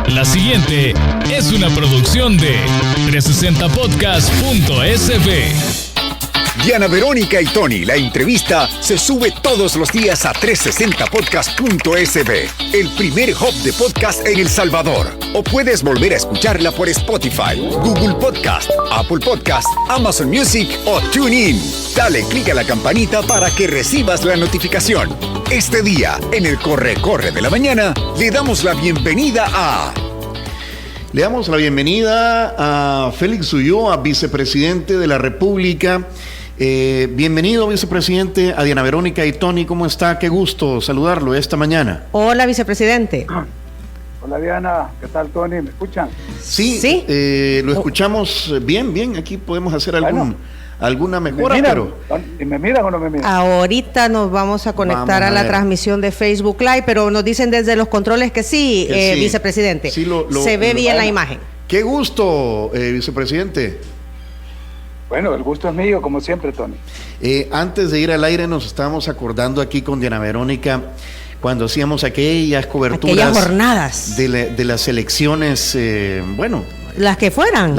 La siguiente es una producción de 360podcast.sb. Diana Verónica y Tony, la entrevista se sube todos los días a 360podcast.sb, el primer hub de podcast en El Salvador. O puedes volver a escucharla por Spotify, Google Podcast, Apple Podcast, Amazon Music o TuneIn. Dale clic a la campanita para que recibas la notificación. Este día, en el Corre de la Mañana, le damos la bienvenida a Félix Ulloa, vicepresidente de la República. Bienvenido, vicepresidente, a Diana Verónica y Tony. ¿Cómo está? Qué gusto saludarlo esta mañana. Hola, vicepresidente. Hola, Diana. ¿Qué tal, Tony? ¿Me escuchan? Sí. Lo escuchamos bien. Aquí podemos hacer alguna mejora, pero... ¿Me miran o no me miran? Ahorita nos vamos a conectar a la transmisión de Facebook Live, pero nos dicen desde los controles que sí, vicepresidente. Sí, se ve bien la imagen. Qué gusto, vicepresidente. Bueno, el gusto es mío, como siempre, Tony. Antes de ir al aire nos estábamos acordando aquí con Diana Verónica cuando hacíamos aquellas jornadas de las elecciones, las que fueran,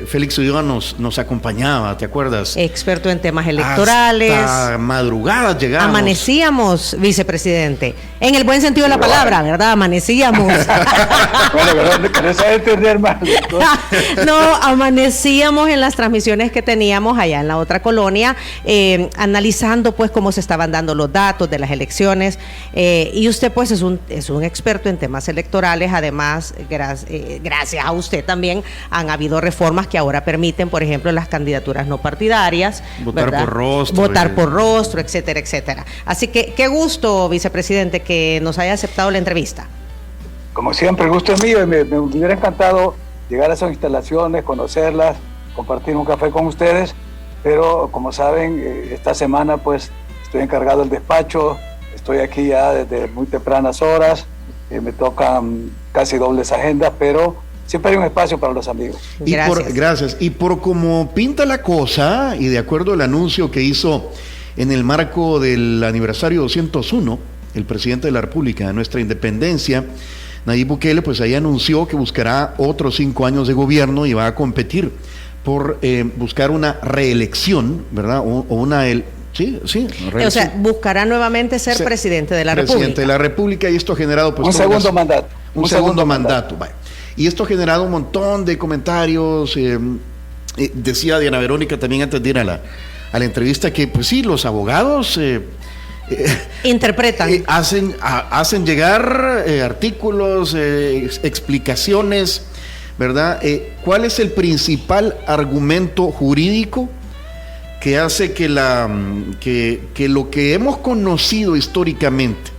Félix Ulloa nos acompañaba, ¿te acuerdas? Experto en temas electorales. Hasta madrugadas llegábamos. Amanecíamos, vicepresidente. En el buen sentido de la palabra, ¿verdad? Amanecíamos. Bueno, que no sabe entender mal. No, amanecíamos en las transmisiones que teníamos allá en la otra colonia, analizando pues cómo se estaban dando los datos de las elecciones. Y usted pues es un experto en temas electorales. Además, gracias a usted también han habido reformas que ahora permiten, por ejemplo, las candidaturas no partidarias, votar por rostro, etcétera, etcétera. Así que qué gusto, vicepresidente, que nos haya aceptado la entrevista. Como siempre, el gusto es mío y me hubiera encantado llegar a esas instalaciones, conocerlas, compartir un café con ustedes, pero como saben, esta semana pues estoy encargado del despacho, estoy aquí ya desde muy tempranas horas, me tocan casi dobles agendas, pero siempre hay un espacio para los amigos. Gracias. Y por como pinta la cosa, y de acuerdo al anuncio que hizo en el marco del aniversario 201, el presidente de la República, de nuestra independencia, Nayib Bukele, pues ahí anunció que buscará otros 5 años de gobierno y va a competir por buscar una reelección, ¿verdad? Sí, o sea, buscará nuevamente ser presidente de la República. Presidente de la República, y esto ha generado pues un segundo mandato. Un segundo mandato. Vaya. Y esto ha generado un montón de comentarios. Decía Diana Verónica también antes de ir a la entrevista que, pues sí, los abogados interpretan. Hacen llegar artículos, explicaciones, ¿verdad? ¿Cuál es el principal argumento jurídico que hace que lo que hemos conocido históricamente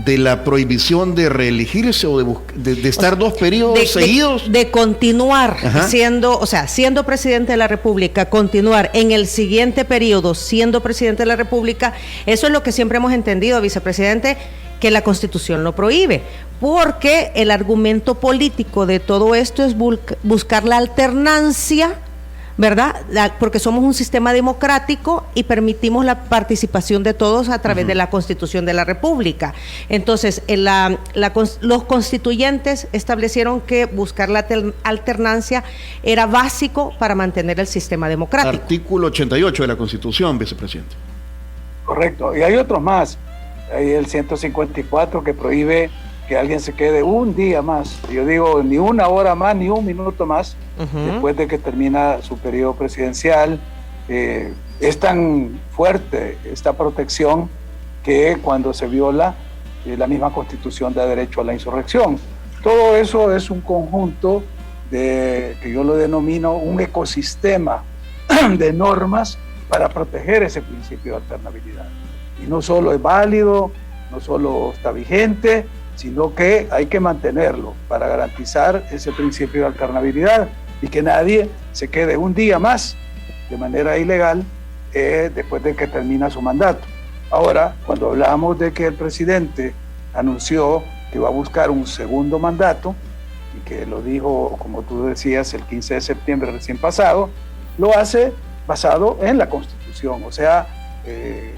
de la prohibición de reelegirse o de estar 2 periodos seguidos? De continuar siendo presidente de la República, continuar en el siguiente periodo siendo presidente de la República, eso es lo que siempre hemos entendido, vicepresidente, que la Constitución lo prohíbe, porque el argumento político de todo esto es buscar la alternancia, ¿verdad? Porque somos un sistema democrático y permitimos la participación de todos a través de la Constitución de la República. Entonces, los constituyentes establecieron que buscar la alternancia era básico para mantener el sistema democrático. Artículo 88 de la Constitución, vicepresidente. Correcto, y hay otros más. Hay el 154 que prohíbe que alguien se quede un día más, yo digo, ni 1 hora más, ni 1 minuto más, después de que termina su periodo presidencial. Es tan fuerte esta protección que cuando se viola la misma Constitución da derecho a la insurrección. Todo eso es un conjunto que yo lo denomino un ecosistema de normas para proteger ese principio de alternabilidad. Y no solo es válido, no solo está vigente, sino que hay que mantenerlo para garantizar ese principio de alternabilidad y que nadie se quede un día más de manera ilegal después de que termina su mandato. Ahora, cuando hablamos de que el presidente anunció que va a buscar un segundo mandato y que lo dijo, como tú decías, el 15 de septiembre recién pasado, lo hace basado en la Constitución. O sea,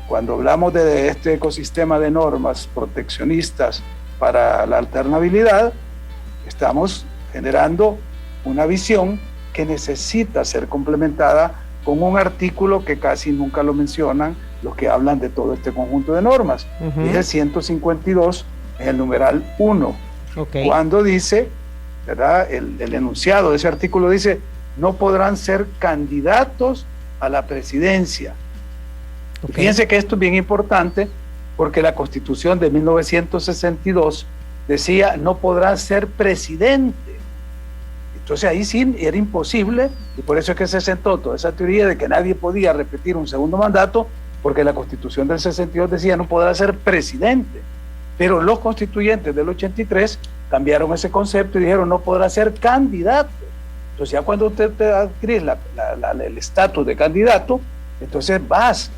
cuando hablamos de este ecosistema de normas proteccionistas para la alternabilidad, estamos generando una visión que necesita ser complementada con un artículo que casi nunca lo mencionan los que hablan de todo este conjunto de normas. Es el 152, en el numeral 1, cuando dice, ¿verdad? El enunciado de ese artículo dice: no podrán ser candidatos a la presidencia. Fíjense que esto es bien importante, porque la Constitución de 1962 decía: no podrá ser presidente. Entonces ahí sí era imposible, y por eso es que se sentó toda esa teoría de que nadie podía repetir un segundo mandato, porque la Constitución del 62 decía: no podrá ser presidente. Pero los constituyentes del 83 cambiaron ese concepto y dijeron: no podrá ser candidato. Entonces ya cuando usted te adquiere el estatus de candidato, entonces vas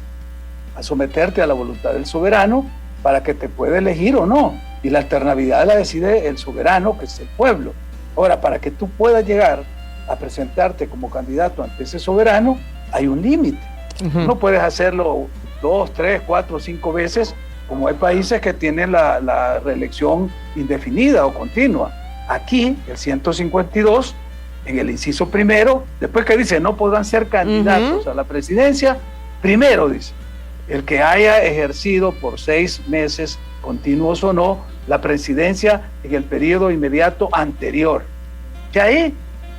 a someterte a la voluntad del soberano para que te pueda elegir o no, y la alternabilidad la decide el soberano, que es el pueblo. Ahora, para que tú puedas llegar a presentarte como candidato ante ese soberano, hay un límite. No puedes hacerlo 2, 3, 4, 5 veces, como hay países que tienen la reelección indefinida o continua. Aquí, el 152, en el inciso primero, después que dice: no podrán ser candidatos a la presidencia, primero dice: el que haya ejercido por 6 meses, continuos o no, la presidencia en el periodo inmediato anterior. Que ahí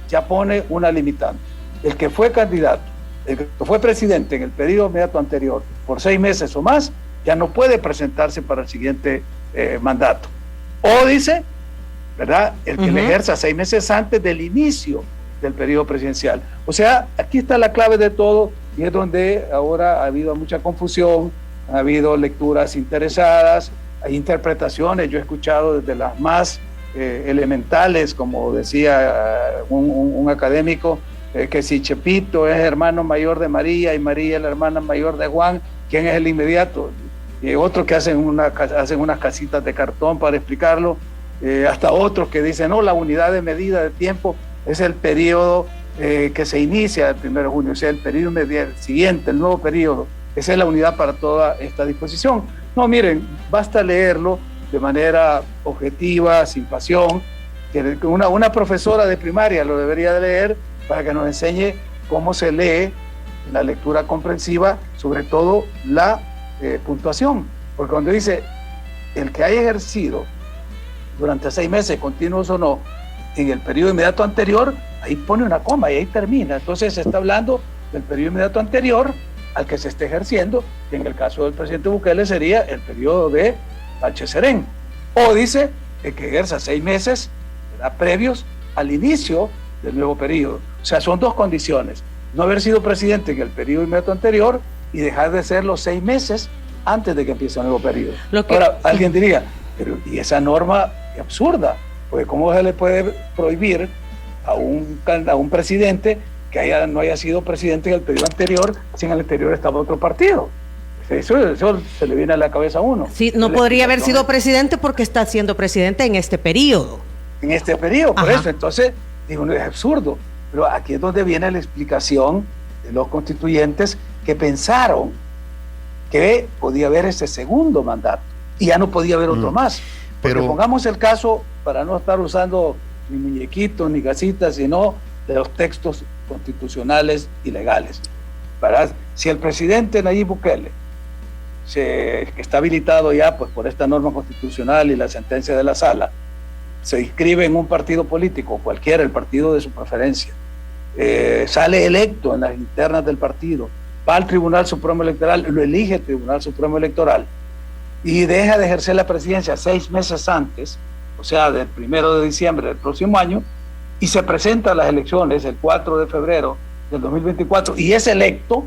ya pone una limitante. El que fue candidato, el que fue presidente en el periodo inmediato anterior por 6 meses o más, ya no puede presentarse para el siguiente mandato. O dice, ¿verdad?, el que le ejerza 6 meses antes del inicio del periodo presidencial. O sea, aquí está la clave de todo, y es donde ahora ha habido mucha confusión, ha habido lecturas interesadas, hay interpretaciones. Yo he escuchado desde las más elementales, como decía un académico, que si Chepito es hermano mayor de María y María es la hermana mayor de Juan, ¿quién es el inmediato? Y otros que hacen unas casitas de cartón para explicarlo, hasta otros que dicen: no, la unidad de medida de tiempo es el periodo que se inicia el 1 de junio, o sea, el periodo siguiente, el nuevo periodo. Esa es la unidad para toda esta disposición. No, miren, basta leerlo de manera objetiva, sin pasión. Una profesora de primaria lo debería de leer para que nos enseñe cómo se lee en la lectura comprensiva, sobre todo la puntuación. Porque cuando dice: el que haya ejercido durante 6 meses, continuos o no, en el periodo inmediato anterior, ahí pone una coma y ahí termina. Entonces se está hablando del periodo inmediato anterior al que se esté ejerciendo, que en el caso del presidente Bukele sería el periodo de H. Serén. O dice que ejerza 6 meses, ¿verdad?, previos al inicio del nuevo periodo. O sea, son 2 condiciones: no haber sido presidente en el periodo inmediato anterior y dejar de ser los 6 meses antes de que empiece el nuevo periodo. Ahora, alguien diría: pero ¿y esa norma es absurda? Porque ¿cómo se le puede prohibir a un presidente que no haya sido presidente en el periodo anterior si en el anterior estaba otro partido? Eso se le viene a la cabeza a uno. Sí, no podría haber sido presidente porque está siendo presidente en este periodo. En este periodo, por eso. Entonces, digo, no, es absurdo. Pero aquí es donde viene la explicación de los constituyentes que pensaron que podía haber ese segundo mandato y ya no podía haber otro más. Porque pongamos el caso, para no estar usando ni muñequitos ni gasitas, sino de los textos constitucionales y legales. ¿Verdad? Si el presidente Nayib Bukele que está habilitado ya pues por esta norma constitucional y la sentencia de la sala, se inscribe en un partido político, cualquiera, el partido de su preferencia, sale electo en las internas del partido, va al Tribunal Supremo Electoral, lo elige el Tribunal Supremo Electoral y deja de ejercer la presidencia 6 meses antes, o sea, del 1 de diciembre del próximo año, y se presenta a las elecciones el 4 de febrero del 2024 y es electo,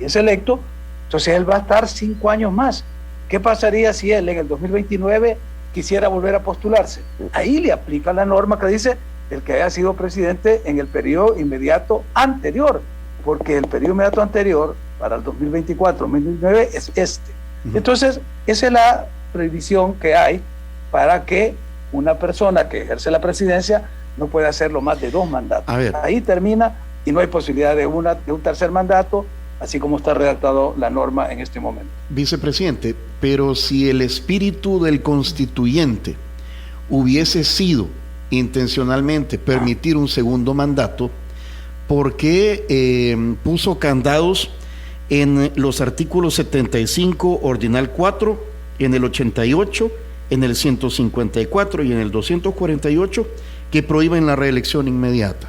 entonces él va a estar 5 años más. ¿Qué pasaría si él en el 2029 quisiera volver a postularse? Ahí le aplica la norma que dice el que haya sido presidente en el periodo inmediato anterior, porque el periodo inmediato anterior para el 2024-2029 es este. Entonces, esa es la prohibición que hay para que una persona que ejerce la presidencia no pueda hacerlo más de 2 mandatos. Ahí termina y no hay posibilidad de un tercer mandato así como está redactado la norma en este momento. Vicepresidente, pero si el espíritu del constituyente hubiese sido intencionalmente permitir un segundo mandato, ¿por qué puso candados en los artículos 75, ordinal 4, en el 88, en el 154 y en el 248, que prohíben la reelección inmediata?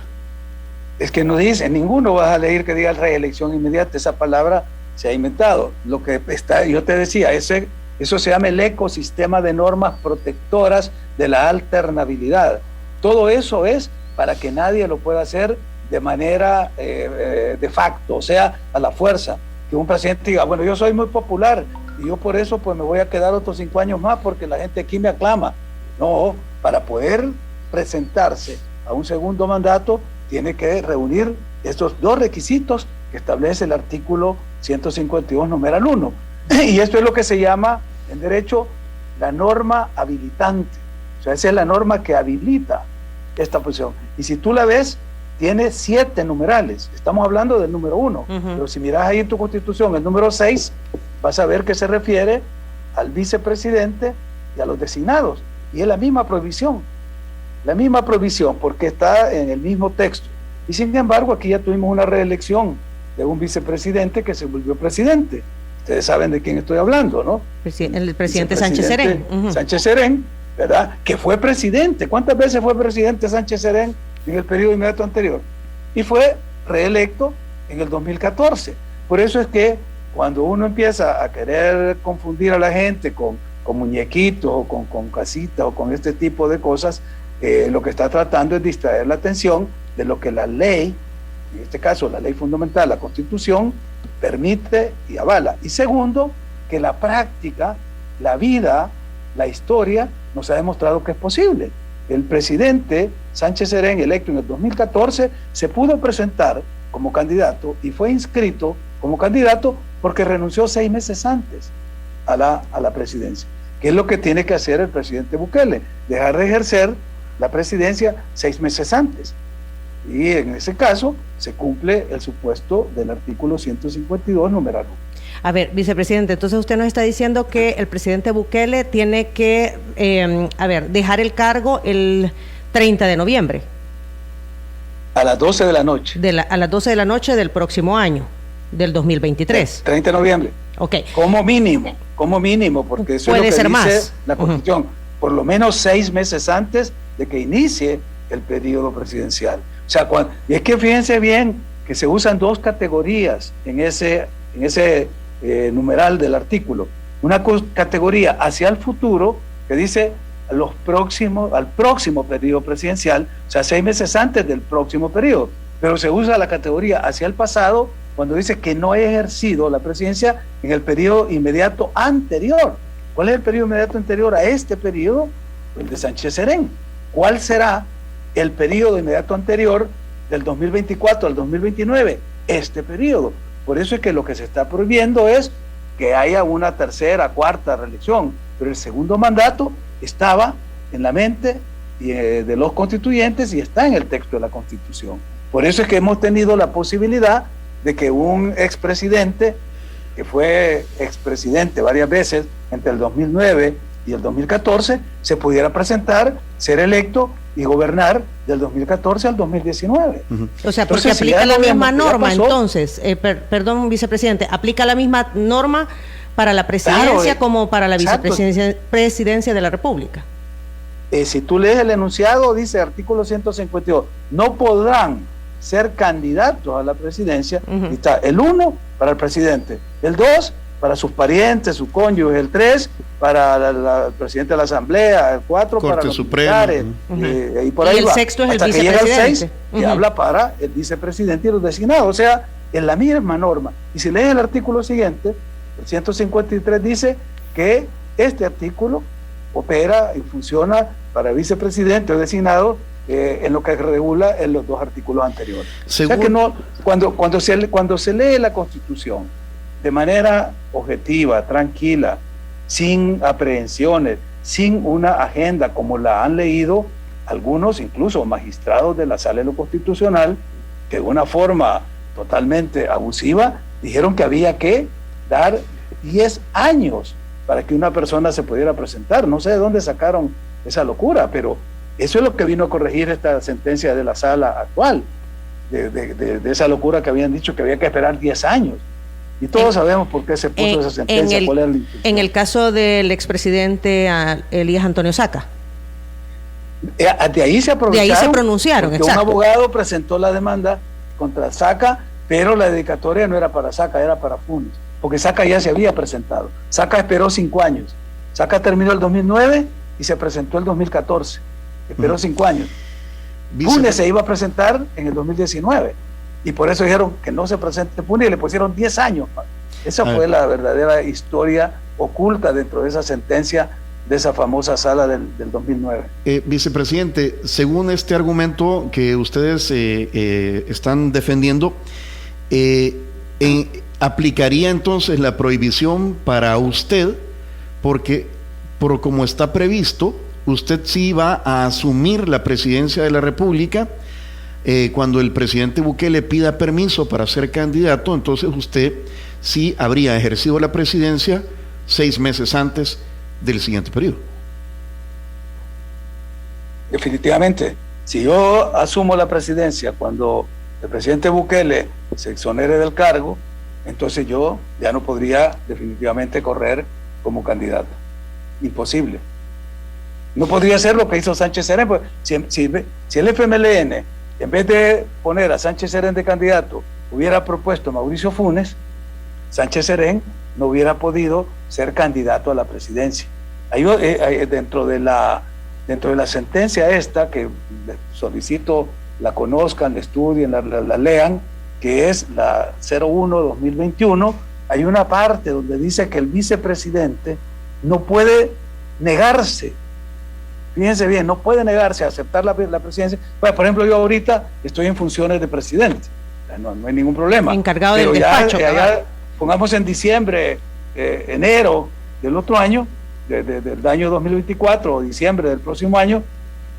Es que no dice, ninguno vas a leer que diga reelección inmediata, esa palabra se ha inventado. Lo que está, yo te decía, eso se llama el ecosistema de normas protectoras de la alternabilidad. Todo eso es para que nadie lo pueda hacer de manera de facto, o sea, a la fuerza. Que un presidente diga, bueno, yo soy muy popular y yo por eso pues me voy a quedar otros 5 años más porque la gente aquí me aclama. No, para poder presentarse a un segundo mandato tiene que reunir estos 2 requisitos que establece el artículo 152, numeral 1. Y esto es lo que se llama en derecho la norma habilitante. O sea, esa es la norma que habilita esta posición. Y si tú la ves, tiene 7 numerales. Estamos hablando del número 1. Pero si miras ahí en tu Constitución, el número 6, vas a ver que se refiere al vicepresidente y a los designados. Y es la misma prohibición. La misma prohibición, porque está en el mismo texto. Y sin embargo, aquí ya tuvimos una reelección de un vicepresidente que se volvió presidente. Ustedes saben de quién estoy hablando, ¿no? El presidente Sánchez Serén. Sánchez Serén, ¿verdad? Que fue presidente. ¿Cuántas veces fue presidente Sánchez Serén en el periodo inmediato anterior? Y fue reelecto en el 2014. Por eso es que cuando uno empieza a querer confundir a la gente con muñequitos o con casitas o con este tipo de cosas, lo que está tratando es distraer la atención de lo que la ley, en este caso la ley fundamental, la Constitución, permite y avala. Y segundo, que la práctica, la vida, la historia nos ha demostrado que es posible. El presidente Sánchez Serén, electo en el 2014, se pudo presentar como candidato y fue inscrito como candidato porque renunció 6 meses antes a la presidencia, que es lo que tiene que hacer el presidente Bukele, dejar de ejercer la presidencia 6 meses antes. Y en ese caso se cumple el supuesto del artículo 152, numeral 1. A ver, vicepresidente, entonces usted nos está diciendo que el presidente Bukele tiene que, dejar el cargo el 30 de noviembre. A las 12 de la noche. A las 12 de la noche del próximo año, del 2023. 30 de noviembre. Ok. Como mínimo, porque eso puede es lo que ser dice más la Constitución. Por lo menos 6 meses antes de que inicie el periodo presidencial. O sea, y es que fíjense bien que se usan 2 categorías en ese numeral del artículo. Una categoría hacia el futuro que dice al próximo periodo presidencial, o sea, 6 meses antes del próximo periodo. Pero se usa la categoría hacia el pasado cuando dice que no ha ejercido la presidencia en el periodo inmediato anterior. ¿Cuál es el periodo inmediato anterior a este periodo? El de Sánchez Serén. ¿Cuál será el periodo inmediato anterior del 2024 al 2029? Este periodo. Por eso es que lo que se está prohibiendo es que haya una tercera, cuarta reelección, pero el segundo mandato estaba en la mente de los constituyentes y está en el texto de la Constitución. Por eso es que hemos tenido la posibilidad de que un expresidente, que fue expresidente varias veces entre el 2009 y el 2014, se pudiera presentar, ser electo y gobernar del 2014 al 2019. O sea, porque entonces, aplica la misma norma, entonces, perdón, vicepresidente, aplica la misma norma para la presidencia como para la vicepresidencia de la República. Si tú lees el enunciado, dice artículo 152, no podrán ser candidatos a la presidencia. Y está el 1 para el presidente, el 2 para sus parientes, sus cónyuges, el 3 para el presidente de la Asamblea, el 4 para los militares, y por ahí el va. sexto es hasta el que llega el 6, que Uh-huh. habla para el vicepresidente y los designados. O sea, en la misma norma. Y si lees el artículo siguiente, el 153 dice que este artículo opera y funciona para el vicepresidente o designado en lo que regula en los dos artículos anteriores. Según... O sea que no, cuando se lee la Constitución de manera objetiva, tranquila, sin aprehensiones, sin una agenda como la han leído algunos, incluso magistrados de la Sala de lo Constitucional, que de una forma totalmente abusiva Dijeron que había que dar 10 años para que una persona se pudiera presentar. No sé de dónde sacaron esa locura, pero eso es lo que vino a corregir esta sentencia de la sala actual, de esa locura que habían dicho que había que esperar 10 años. Y todos sabemos por qué se puso esa sentencia. En el caso del expresidente Elías Antonio Saca. De ahí se aprovecharon. De ahí se pronunciaron, exacto. Un abogado presentó la demanda contra Saca, pero la dedicatoria no era para Saca, era para Funes, porque Saca ya se había presentado. Saca esperó 5 años. Saca terminó el 2009 y se presentó el 2014. Esperó 5 años. Funes se iba a presentar en el 2019 y por eso dijeron que no se presente Funes y le pusieron 10 años. Esa fue la verdadera historia oculta dentro de esa sentencia de esa famosa sala del 2009. Vicepresidente, según este argumento que ustedes están defendiendo, ¿aplicaría entonces la prohibición para usted? Porque, por como está previsto, usted sí va a asumir la presidencia de la República cuando el presidente Bukele pida permiso para ser candidato. Entonces usted sí habría ejercido la presidencia 6 meses antes del siguiente periodo. Definitivamente, si yo asumo la presidencia cuando el presidente Bukele se exonere del cargo, entonces yo ya no podría definitivamente correr como candidato. Imposible. No podría ser lo que hizo Sánchez Serén. Pues, si el FMLN, en vez de poner a Sánchez Serén de candidato, hubiera propuesto a Mauricio Funes, Sánchez Serén no hubiera podido ser candidato a la presidencia. Ahí, dentro de la sentencia esta, que solicito la conozcan, la estudien, la lean, que es la 01-2021, hay una parte donde dice que el vicepresidente no puede negarse. Fíjense bien, no puede negarse a aceptar la presidencia. Bueno, por ejemplo, yo ahorita estoy en funciones de presidente, no hay ningún problema. Encargado del despacho. Ya, pongamos en diciembre, enero del otro año, del año 2024 o diciembre del próximo año,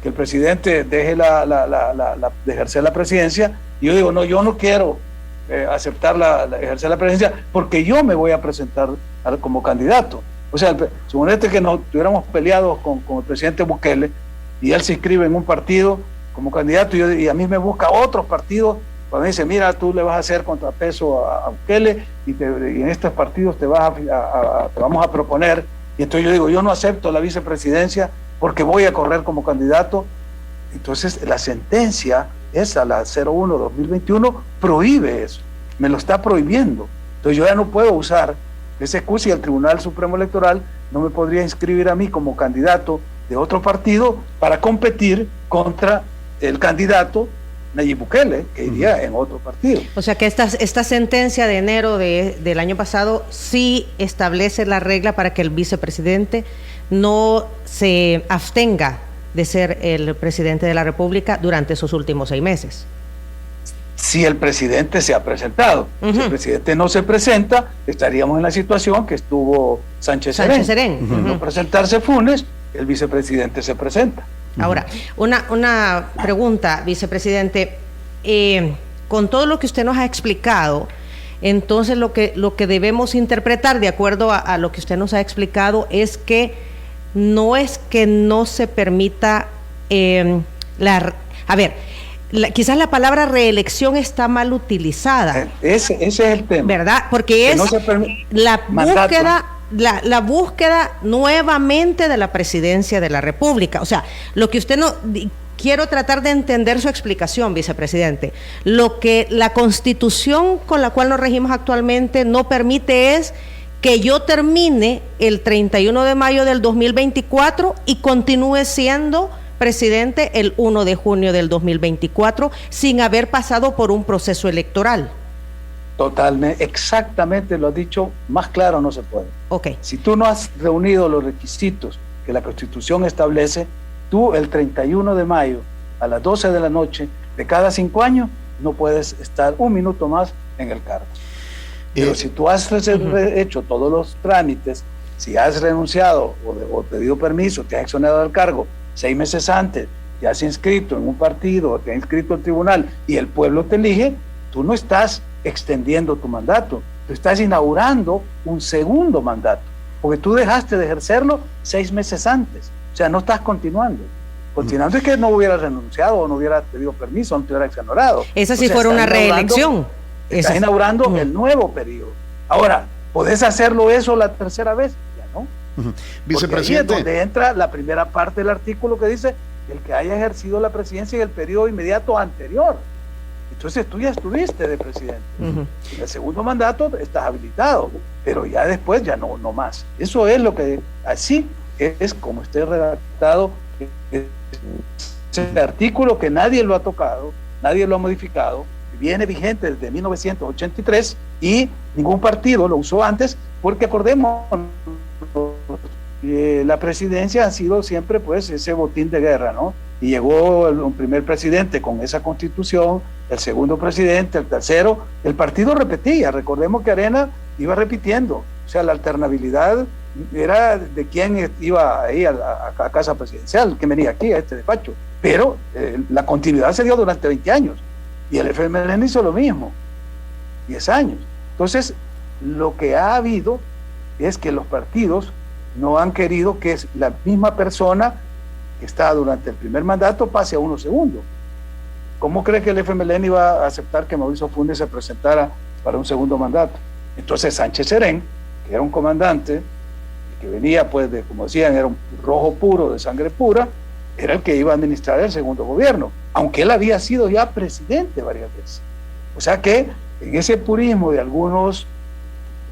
que el presidente deje de ejercer la presidencia, y yo digo, no, yo no quiero aceptar ejercer la presidencia porque yo me voy a presentar como candidato. O sea, suponete que nos tuviéramos peleados con el presidente Bukele y él se inscribe en un partido como candidato y a mí me busca otros partidos cuando dice, mira, tú le vas a hacer contrapeso a Bukele y en estos partidos te vamos a proponer. Y entonces yo digo, yo no acepto la vicepresidencia porque voy a correr como candidato. Entonces la sentencia esa, la 01-2021, prohíbe eso, me lo está prohibiendo. Entonces yo ya no puedo usar esa excusa y el Tribunal Supremo Electoral no me podría inscribir a mí como candidato de otro partido para competir contra el candidato Nayib Bukele, que iría en otro partido. O sea que esta sentencia de enero del año pasado sí establece la regla para que el vicepresidente no se abstenga de ser el presidente de la República durante esos últimos 6 meses. Si el presidente se ha presentado. Si el presidente no se presenta, estaríamos en la situación que estuvo Sánchez Serén. No presentarse Funes, el vicepresidente se presenta. Ahora, una pregunta, vicepresidente. Con todo lo que usted nos ha explicado, entonces lo que debemos interpretar, de acuerdo a lo que usted nos ha explicado, es que no se permita quizás la palabra reelección está mal utilizada. Ese es el tema. ¿Verdad? Porque es la búsqueda nuevamente de la presidencia de la República. O sea, lo que usted no... Quiero tratar de entender su explicación, vicepresidente. Lo que la Constitución con la cual nos regimos actualmente no permite es que yo termine el 31 de mayo del 2024 y continúe siendo presidente el 1 de junio del 2024 sin haber pasado por un proceso electoral. Totalmente, exactamente lo has dicho, más claro no se puede. Okay. Si tú no has reunido los requisitos que la Constitución establece, tú el 31 de mayo a las 12 de la noche de cada 5 años no puedes estar un minuto más en el cargo. Pero si tú has hecho todos los trámites, si has renunciado o pedido permiso, te has exonerado del cargo 6 meses antes, te has inscrito en un partido, te has inscrito al tribunal y el pueblo te elige, tú no estás extendiendo tu mandato, tú estás inaugurando un segundo mandato, porque tú dejaste de ejercerlo 6 meses antes, o sea, no estás continuando. Continuando es que no hubiera renunciado o no hubiera pedido permiso, no te hubiera exonerado. Esa sí fuera una reelección. Estás inaugurando el nuevo periodo. Ahora, ¿podés hacerlo eso la tercera vez? Ya no. Vicepresidente. Ahí es donde entra la primera parte del artículo que dice el que haya ejercido la presidencia en el periodo inmediato anterior. Entonces tú ya estuviste de presidente. En el segundo mandato estás habilitado, pero ya después ya no más. Eso es lo que, así es como esté redactado ese artículo, que nadie lo ha tocado, nadie lo ha modificado, viene vigente desde 1983 y ningún partido lo usó antes, porque acordemos, la presidencia ha sido siempre pues ese botín de guerra, ¿no? Y llegó un primer presidente con esa constitución, el segundo presidente, el tercero, el partido repetía. Recordemos que Arena iba repitiendo, o sea, la alternabilidad era de quien iba ahí a casa presidencial, que venía aquí a este despacho, pero la continuidad se dio durante 20 años y el FMLN hizo lo mismo, 10 años. Entonces, lo que ha habido es que los partidos no han querido que la misma persona que estaba durante el primer mandato pase a uno segundo. ¿Cómo cree que el FMLN iba a aceptar que Mauricio Funes se presentara para un segundo mandato? Entonces Sánchez Serén, que era un comandante, que venía pues de, como decían, era un rojo puro, de sangre pura, era el que iba a administrar el segundo gobierno, aunque él había sido ya presidente varias veces. O sea que en ese purismo de algunos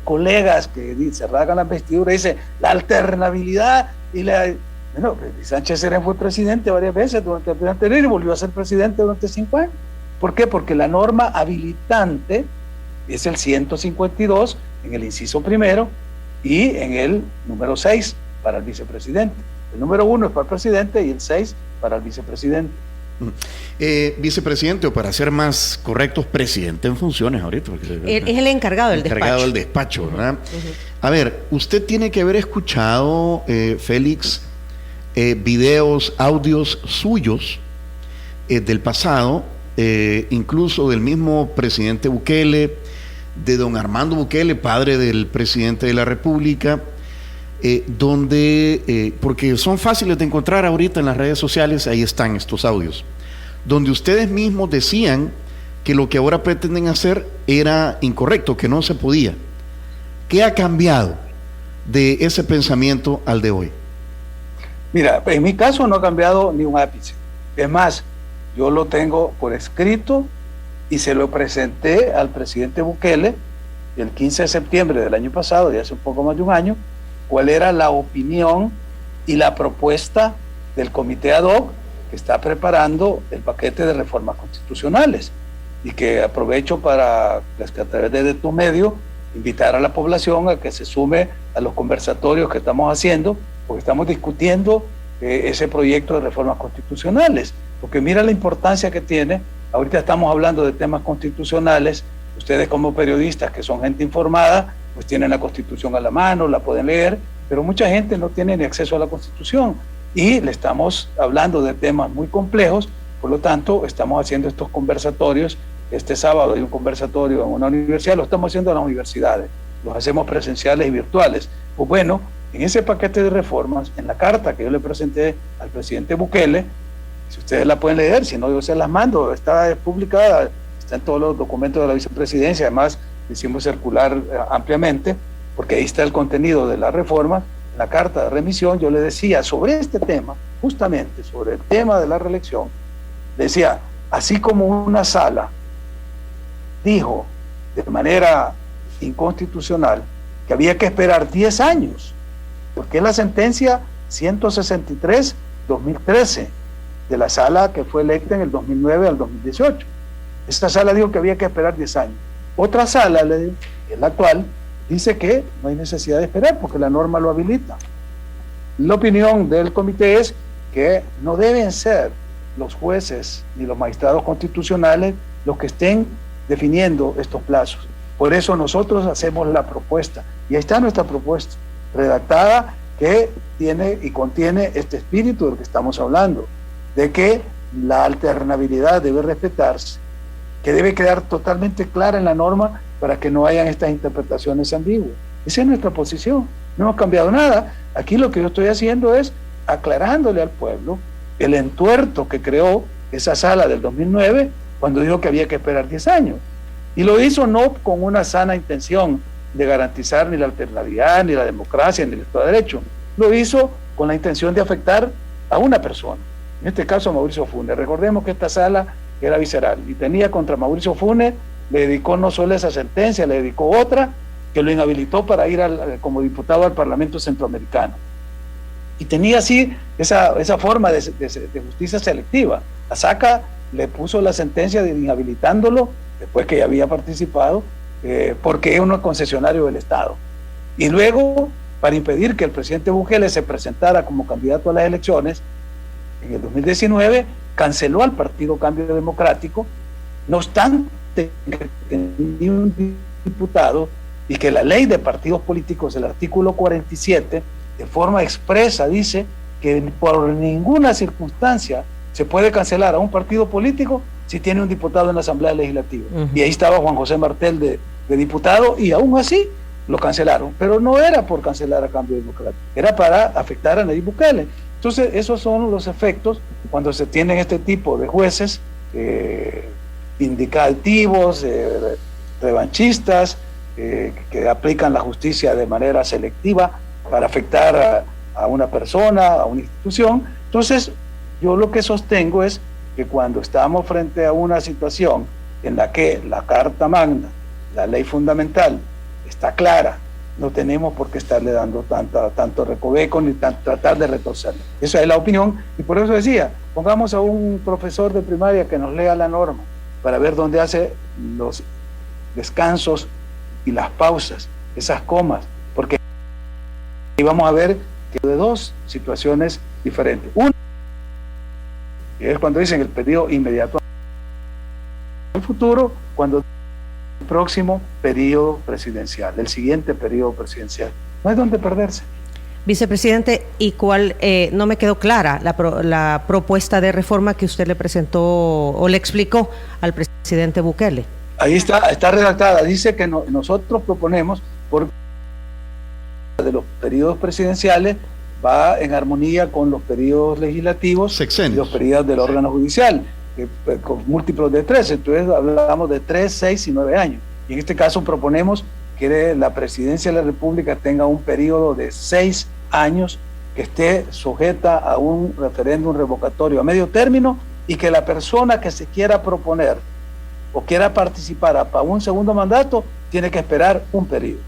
colegas que se rasgan las vestiduras, dice la alternabilidad y la... Bueno, Sánchez Serén fue presidente varias veces durante el periodo anterior y volvió a ser presidente durante 5 años. ¿Por qué? Porque la norma habilitante es el 152 en el inciso primero y en el número 6 para el vicepresidente. El número 1 es para el presidente y el 6 para el vicepresidente. Vicepresidente, o para ser más correctos, presidente en funciones ahorita. Es el encargado del despacho. Encargado del despacho, ¿verdad? A ver, usted tiene que haber escuchado, Félix, videos, audios suyos del pasado, incluso del mismo presidente Bukele, de don Armando Bukele, padre del presidente de la República, donde, porque son fáciles de encontrar ahorita en las redes sociales, ahí están estos audios, donde ustedes mismos decían que lo que ahora pretenden hacer era incorrecto, que no se podía. ¿Qué ha cambiado de ese pensamiento al de hoy? Mira, en mi caso no ha cambiado ni un ápice. Es más, yo lo tengo por escrito y se lo presenté al presidente Bukele el 15 de septiembre del año pasado, de hace un poco más de un año, cuál era la opinión y la propuesta del comité ad hoc que está preparando el paquete de reformas constitucionales, y que aprovecho para, a través de tu medio, invitar a la población a que se sume a los conversatorios que estamos haciendo, porque estamos discutiendo ese proyecto de reformas constitucionales, porque mira la importancia que tiene. Ahorita estamos hablando de temas constitucionales, ustedes como periodistas que son gente informada, pues tienen la Constitución a la mano, la pueden leer, pero mucha gente no tiene ni acceso a la Constitución, y le estamos hablando de temas muy complejos. Por lo tanto, estamos haciendo estos conversatorios. Este sábado hay un conversatorio en una universidad, lo estamos haciendo en las universidades, los hacemos presenciales y virtuales. Pues bueno, en ese paquete de reformas, en la carta que yo le presenté al presidente Bukele, si ustedes la pueden leer, si no yo se las mando, está publicada, está en todos los documentos de la vicepresidencia, además lo hicimos circular ampliamente, porque ahí está el contenido de la reforma. En la carta de remisión yo le decía sobre este tema, justamente sobre el tema de la reelección, decía, así como una sala dijo de manera inconstitucional que había que esperar 10 años, porque es la sentencia 163-2013 de la sala que fue electa en el 2009 al 2018. Esta sala dijo que había que esperar 10 años. Otra sala, que es la actual, dice que no hay necesidad de esperar porque la norma lo habilita. La opinión del comité es que no deben ser los jueces ni los magistrados constitucionales los que estén definiendo estos plazos. Por eso nosotros hacemos la propuesta, y ahí está nuestra propuesta redactada, que tiene y contiene este espíritu del que estamos hablando, de que la alternabilidad debe respetarse, que debe quedar totalmente clara en la norma para que no hayan estas interpretaciones ambiguas. Esa es nuestra posición, no hemos cambiado nada. Aquí lo que yo estoy haciendo es aclarándole al pueblo el entuerto que creó esa sala del 2009 cuando dijo que había que esperar 10 años. Y lo hizo no con una sana intención de garantizar ni la alternabilidad, ni la democracia, ni el Estado de Derecho. Lo hizo con la intención de afectar a una persona, en este caso a Mauricio Funes. Recordemos que esta sala era visceral y tenía contra Mauricio Funes, le dedicó no solo esa sentencia, le dedicó otra que lo inhabilitó para ir como diputado al Parlamento Centroamericano. Y tenía así esa forma de justicia selectiva. La SACA le puso la sentencia de inhabilitándolo después que ya había participado, porque es un concesionario del Estado. Y luego, para impedir que el presidente Bukele se presentara como candidato a las elecciones, en el 2019 canceló al Partido Cambio Democrático, no obstante que tenía un diputado y que la ley de partidos políticos, el artículo 47, de forma expresa dice que por ninguna circunstancia se puede cancelar a un partido político si tiene un diputado en la Asamblea Legislativa. Y ahí estaba Juan José Martel de diputado, y aún así lo cancelaron, pero no era por cancelar a Cambio Democrático, era para afectar a Nayib Bukele. Entonces esos son los efectos cuando se tienen este tipo de jueces vindicativos, revanchistas, que aplican la justicia de manera selectiva para afectar a una persona, a una institución. Entonces yo lo que sostengo es que cuando estamos frente a una situación en la que la Carta Magna, la ley fundamental, está clara, no tenemos por qué estarle dando tanto recoveco ni tratar de retorcerla. Esa es la opinión, y por eso decía, pongamos a un profesor de primaria que nos lea la norma para ver dónde hace los descansos y las pausas, esas comas, porque ahí vamos a ver que de dos situaciones diferentes. Una es cuando dicen el periodo inmediato al futuro, cuando el próximo periodo presidencial, el siguiente periodo presidencial. No hay donde perderse. Vicepresidente, ¿y cuál, no me quedó clara la propuesta de reforma que usted le presentó o le explicó al presidente Bukele? Ahí está redactada, dice que nosotros proponemos, por de los periodos presidenciales, va en armonía con los periodos legislativos y los periodos del órgano judicial, con múltiplos de 3, entonces hablamos de 3, 6 y 9 años. Y en este caso proponemos que la presidencia de la República tenga un periodo de 6 años, que esté sujeta a un referéndum revocatorio a medio término, y que la persona que se quiera proponer o quiera participar para un segundo mandato tiene que esperar un periodo.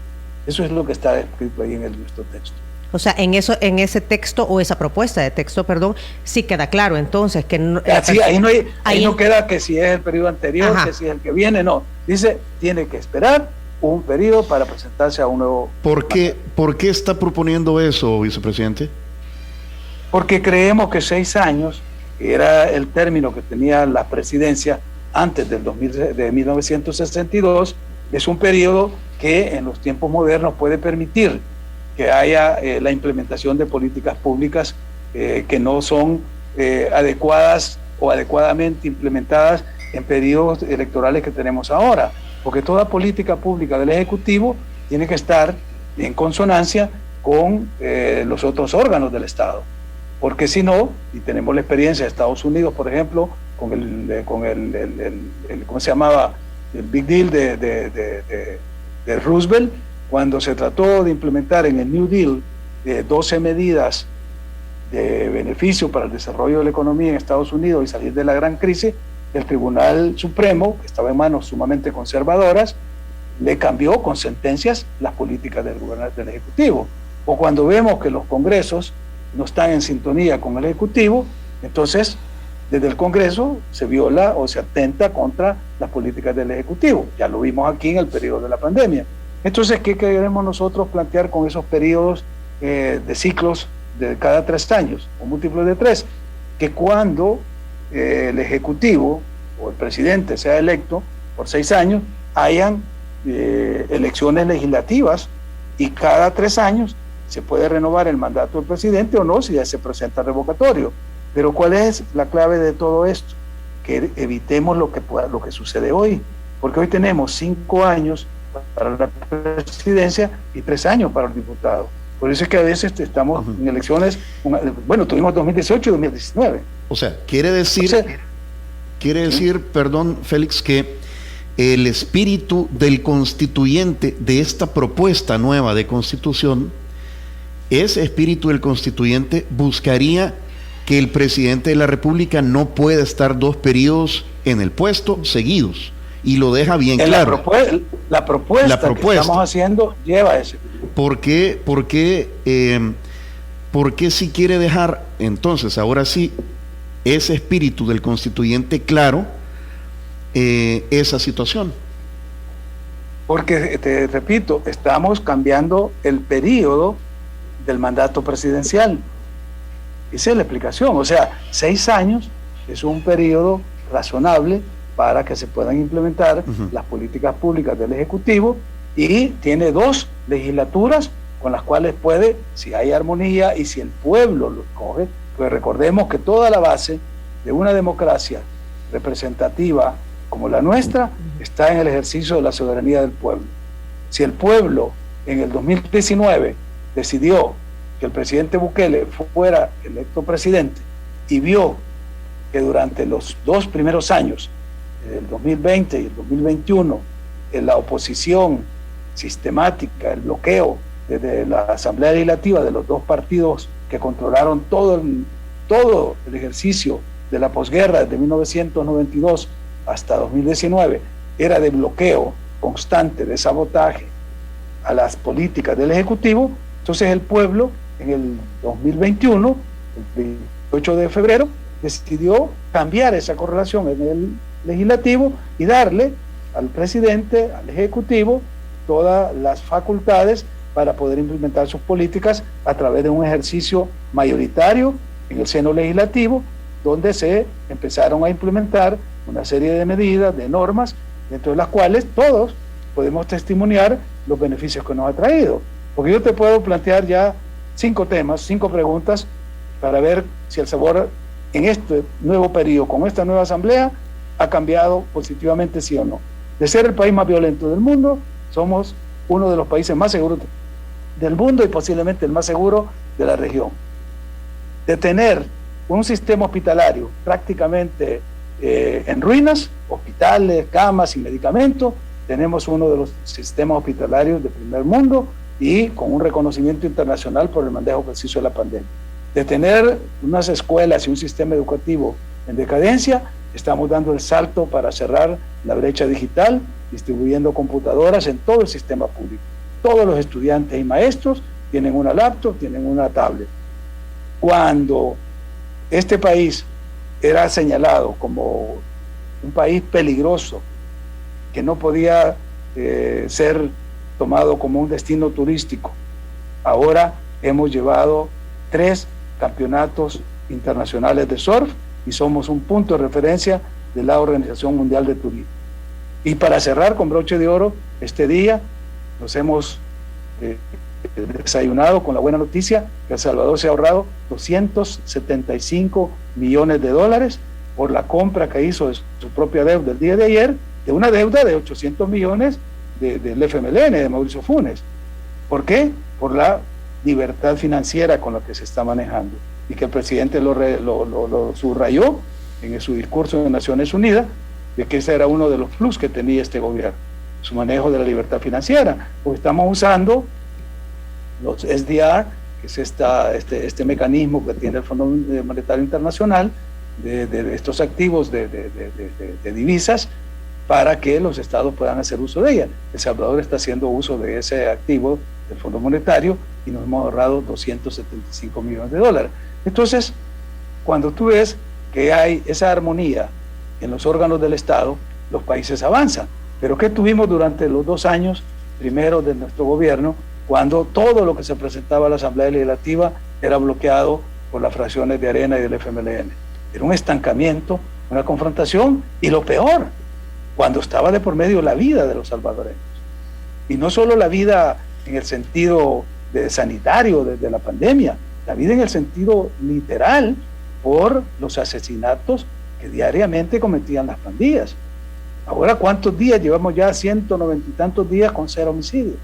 Eso es lo que está escrito ahí en nuestro texto. O sea, en ese texto, o esa propuesta de texto, perdón, sí queda claro entonces que no, sí, ahí no queda que si es el periodo anterior, que si es el que viene, no. Dice, tiene que esperar un periodo para presentarse a un nuevo... ¿Por qué está proponiendo eso, vicepresidente? Porque creemos que 6 años, que era el término que tenía la presidencia antes de 1962, es un periodo que en los tiempos modernos puede permitir que haya la implementación de políticas públicas que no son adecuadas o adecuadamente implementadas en periodos electorales que tenemos ahora, porque toda política pública del Ejecutivo tiene que estar en consonancia con los otros órganos del Estado, porque si no, y tenemos la experiencia de Estados Unidos, por ejemplo, con el ¿cómo se llamaba? El Big Deal de Roosevelt, cuando se trató de implementar en el New Deal 12 medidas de beneficio para el desarrollo de la economía en Estados Unidos y salir de la gran crisis, el Tribunal Supremo, que estaba en manos sumamente conservadoras, le cambió con sentencias las políticas del Ejecutivo. O cuando vemos que los congresos no están en sintonía con el Ejecutivo, entonces desde el Congreso se viola o se atenta contra las políticas del Ejecutivo. Ya lo vimos aquí en el periodo de la pandemia. Entonces, ¿qué queremos nosotros plantear con esos periodos de ciclos de cada 3 años, o múltiplos de 3? Que cuando el Ejecutivo o el presidente sea electo por 6 años, hayan elecciones legislativas, y cada 3 años se puede renovar el mandato del presidente o no, si ya se presenta revocatorio. Pero ¿cuál es la clave de todo esto? que evitemos lo que sucede hoy, porque hoy tenemos 5 años para la presidencia y 3 años para el diputado. Por eso es que a veces estamos en elecciones, bueno, tuvimos 2018 y 2019. O sea, quiere decir, perdón, Félix, que el espíritu del constituyente de esta propuesta nueva de constitución, ese espíritu del constituyente buscaría que el presidente de la República no pueda estar 2 periodos en el puesto seguidos, y lo deja bien claro. La propuesta que estamos haciendo lleva ese. ¿Por qué si quiere dejar entonces, ahora sí, ese espíritu del constituyente claro, esa situación? Porque, te repito, estamos cambiando el periodo del mandato presidencial. Esa es la explicación. O sea, 6 años es un periodo razonable para que se puedan implementar las políticas públicas del Ejecutivo, y tiene 2 legislaturas con las cuales puede, si hay armonía y si el pueblo lo escoge, pues recordemos que toda la base de una democracia representativa como la nuestra está en el ejercicio de la soberanía del pueblo. Si el pueblo en el 2019 decidió que el presidente Bukele fuera electo presidente y vio que durante los 2 primeros años, el 2020 y el 2021, la oposición sistemática, el bloqueo desde la Asamblea Legislativa de los 2 partidos que controlaron todo el ejercicio de la posguerra desde 1992 hasta 2019, era de bloqueo constante, de sabotaje a las políticas del Ejecutivo. Entonces el pueblo en el 2021, el 28 de febrero, decidió cambiar esa correlación en el legislativo y darle al presidente, al Ejecutivo, todas las facultades para poder implementar sus políticas a través de un ejercicio mayoritario en el seno legislativo, donde se empezaron a implementar una serie de medidas, de normas, dentro de las cuales todos podemos testimoniar los beneficios que nos ha traído. Porque yo te puedo plantear ya 5 temas, 5 preguntas para ver si El Salvador en este nuevo periodo, con esta nueva asamblea, ha cambiado positivamente, sí o no. De ser el país más violento del mundo, somos uno de los países más seguros del mundo y posiblemente el más seguro de la región. De tener un sistema hospitalario prácticamente en ruinas, hospitales, camas y medicamentos, tenemos uno de los sistemas hospitalarios de primer mundo y con un reconocimiento internacional por el manejo preciso de la pandemia. De tener unas escuelas y un sistema educativo en decadencia, estamos dando el salto para cerrar la brecha digital, distribuyendo computadoras en todo el sistema público. Todos los estudiantes y maestros tienen una laptop, tienen una tablet. Cuando este país era señalado como un país peligroso, que no podía ser tomado como un destino turístico, ahora hemos llevado 3 campeonatos internacionales de surf y somos un punto de referencia de la Organización Mundial de Turismo. Y para cerrar con broche de oro, este día nos hemos desayunado con la buena noticia que El Salvador se ha ahorrado $275 millones por la compra que hizo de su propia deuda el día de ayer, de una deuda de 800 millones del FMLN, de Mauricio Funes. ¿Por qué? Por la libertad financiera con la que se está manejando, y que el presidente lo subrayó en su discurso de Naciones Unidas, de que ese era uno de los plus que tenía este gobierno, su manejo de la libertad financiera. Pues estamos usando los SDR, que es este mecanismo que tiene el Fondo Monetario Internacional, de estos activos de divisas, para que los estados puedan hacer uso de ella. El Salvador está haciendo uso de ese activo del Fondo Monetario y nos hemos ahorrado $275 millones. Entonces, cuando tú ves que hay esa armonía en los órganos del Estado, los países avanzan. Pero ¿qué tuvimos durante los 2 años primero de nuestro gobierno, cuando todo lo que se presentaba a la Asamblea Legislativa era bloqueado por las fracciones de Arena y del FMLN? Era un estancamiento, una confrontación, y lo peor, cuando estaba de por medio la vida de los salvadoreños. Y no solo la vida en el sentido sanitario de la pandemia, la vida en el sentido literal, por los asesinatos que diariamente cometían las pandillas. Ahora, ¿cuántos días? Llevamos ya 190 y tantos días con 0 homicidios.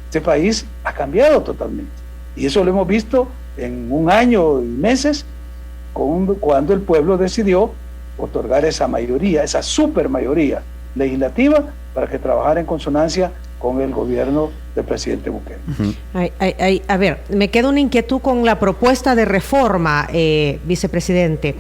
Este país ha cambiado totalmente. Y eso lo hemos visto en un año y meses, cuando el pueblo decidió otorgar esa mayoría, esa supermayoría legislativa, para que trabajara en consonancia con el gobierno del presidente Bukele. A ver, me queda una inquietud con la propuesta de reforma, vicepresidente.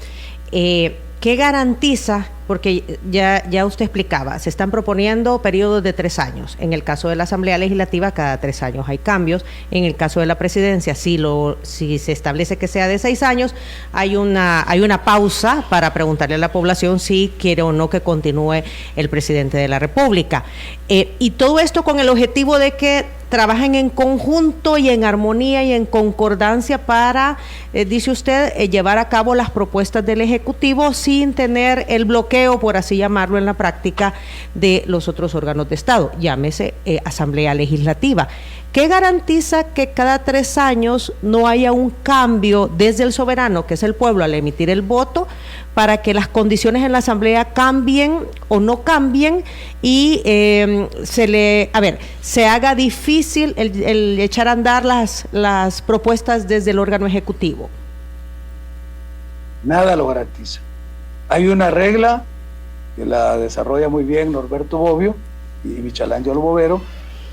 ¿Qué garantiza? Porque ya usted explicaba, se están proponiendo periodos de 3 años. En el caso de la Asamblea Legislativa, cada 3 años hay cambios. En el caso de la Presidencia, si se establece que sea de 6 años, hay una pausa para preguntarle a la población si quiere o no que continúe el presidente de la República. Y todo esto con el objetivo de que trabajen en conjunto y en armonía y en concordancia para, dice usted, llevar a cabo las propuestas del Ejecutivo sin tener el bloqueo, por así llamarlo en la práctica, de los otros órganos de Estado, llámese Asamblea Legislativa. ¿Qué garantiza que cada 3 años no haya un cambio desde el soberano, que es el pueblo, al emitir el voto, para que las condiciones en la Asamblea cambien o no cambien y se haga difícil el echar a andar las propuestas desde el órgano ejecutivo? Nada lo garantiza. Hay una regla que la desarrolla muy bien Norberto Bobbio y Michelangelo Bovero,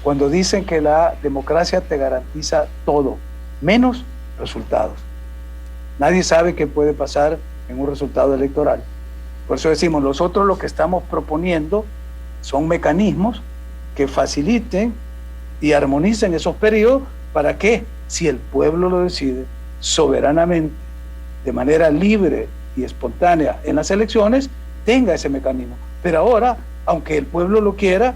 cuando dicen que la democracia te garantiza todo, menos resultados. Nadie sabe qué puede pasar en un resultado electoral. Por eso decimos, nosotros lo que estamos proponiendo son mecanismos que faciliten y armonicen esos periodos para que, si el pueblo lo decide soberanamente, de manera libre y espontánea en las elecciones, tenga ese mecanismo. Pero ahora, aunque el pueblo lo quiera,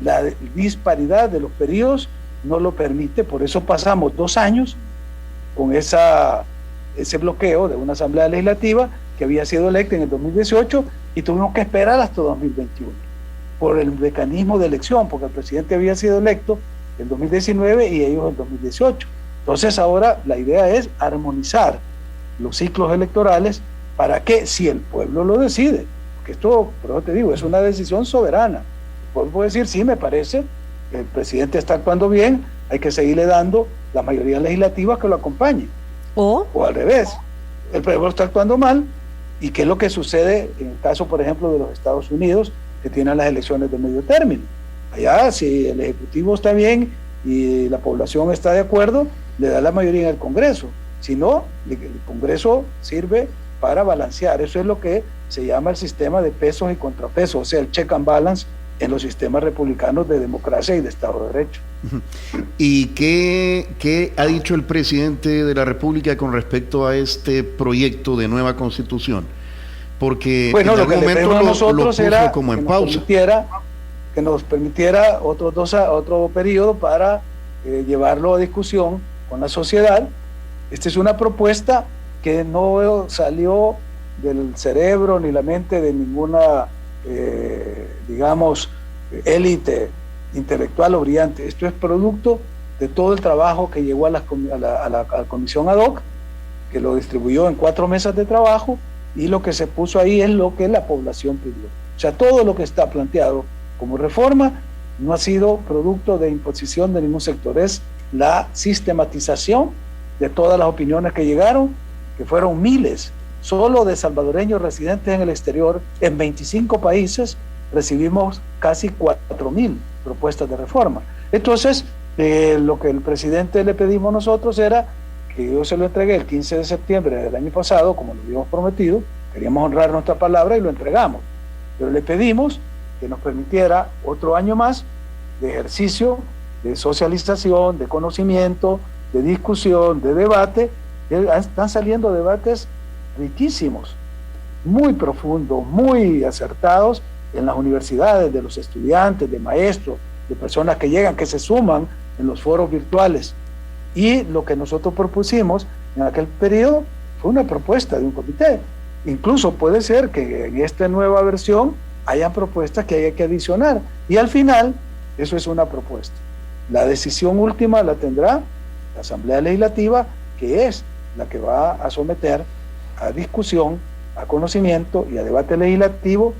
la disparidad de los periodos no lo permite. Por eso pasamos 2 años con ese bloqueo de una Asamblea Legislativa que había sido electa en el 2018 y tuvimos que esperar hasta 2021 por el mecanismo de elección, porque el presidente había sido electo en 2019 y ellos en 2018. Entonces ahora la idea es armonizar los ciclos electorales para que, si el pueblo lo decide, porque esto, por eso te digo, es una decisión soberana. Puedo decir, sí, me parece que el presidente está actuando bien, hay que seguirle dando la mayoría legislativa que lo acompañe. O al revés, el pueblo está actuando mal, y qué es lo que sucede en el caso, por ejemplo, de los Estados Unidos, que tienen las elecciones de medio término. Allá, si el Ejecutivo está bien y la población está de acuerdo, le da la mayoría en el Congreso. Si no, el Congreso sirve para balancear. Eso es lo que se llama el sistema de pesos y contrapesos, o sea, el check and balance en los sistemas republicanos de democracia y de Estado de Derecho. ¿Y qué ha dicho el presidente de la República con respecto a este proyecto de nueva Constitución? Porque bueno, en lo que algún momento a nosotros era como en que pausa. Que nos permitiera otro periodo para llevarlo a discusión con la sociedad. Esta es una propuesta que no salió del cerebro ni la mente de ninguna digamos, élite intelectual o brillante. Esto es producto de todo el trabajo que llegó a la comisión ad hoc, que lo distribuyó en 4 mesas de trabajo, y lo que se puso ahí es lo que la población pidió. O sea, todo lo que está planteado como reforma no ha sido producto de imposición de ningún sector, es la sistematización de todas las opiniones que llegaron, que fueron miles. Solo de salvadoreños residentes en el exterior, en 25 países, recibimos casi 4,000 propuestas de reforma. Entonces, lo que el presidente le pedimos nosotros era que yo se lo entregué el 15 de septiembre del año pasado, como lo habíamos prometido, queríamos honrar nuestra palabra y lo entregamos. Pero le pedimos que nos permitiera otro año más de ejercicio, de socialización, de conocimiento, de discusión, de debate. Están saliendo debates riquísimos, muy profundos, muy acertados en las universidades, de los estudiantes, de maestros, de personas que llegan, que se suman en los foros virtuales. Y lo que nosotros propusimos en aquel periodo fue una propuesta de un comité. Incluso puede ser que en esta nueva versión hayan propuestas que haya que adicionar. Y al final, eso es una propuesta. La decisión última la tendrá la Asamblea Legislativa, que es la que va a someter a discusión a conocimiento y a debate legislativo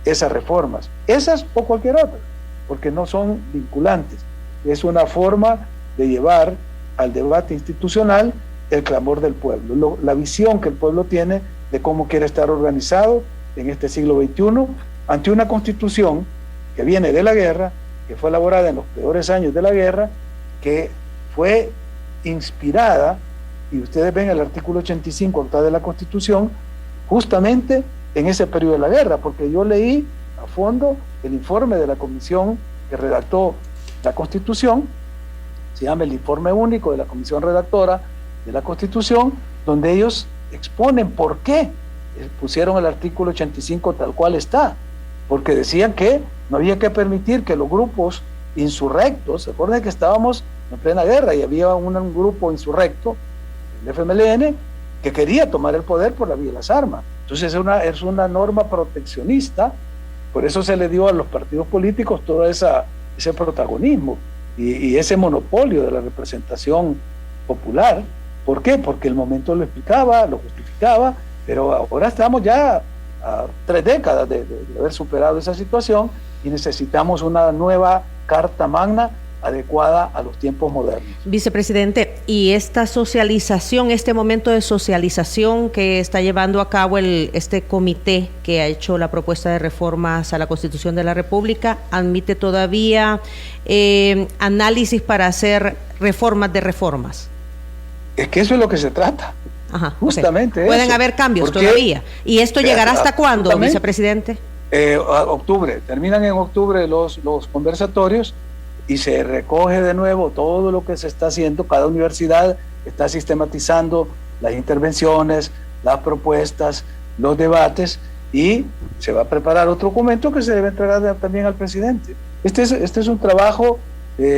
esas reformas, esas o cualquier otra, porque no son vinculantes. Es una forma de llevar al debate institucional el clamor del pueblo, la visión que el pueblo tiene de cómo quiere estar organizado en este siglo XXI ante una constitución que viene de la guerra, que fue elaborada en los peores años de la guerra, que fue inspirada, y ustedes ven el artículo 85 octavo de la Constitución, justamente en ese periodo de la guerra, porque yo leí a fondo el informe de la comisión que redactó la Constitución, se llama el informe único de la comisión redactora de la Constitución, donde ellos exponen por qué pusieron el artículo 85 tal cual está, porque decían que no había que permitir que los grupos insurrectos, se acuerdan que estábamos en plena guerra y había un grupo insurrecto, el FMLN, que quería tomar el poder por la vía de las armas. Entonces es una norma proteccionista, por eso se le dio a los partidos políticos todo ese protagonismo y ese monopolio de la representación popular. ¿Por qué? Porque el momento lo explicaba, lo justificaba, pero ahora estamos ya a 3 décadas de haber superado esa situación y necesitamos una nueva Carta Magna adecuada a los tiempos modernos. Vicepresidente, y esta socialización, este momento de socialización que está llevando a cabo este comité que ha hecho la propuesta de reformas a la Constitución de la República, ¿admite todavía análisis para hacer reformas de reformas? Es que eso es lo que se trata. Ajá, justamente. Pueden eso. Haber cambios todavía. ¿Y esto llegará hasta cuándo, vicepresidente? Octubre. Terminan en octubre los conversatorios y se recoge de nuevo todo lo que se está haciendo. Cada universidad está sistematizando las intervenciones, las propuestas, los debates, y se va a preparar otro documento que se debe entregar también al presidente. Este es un trabajo,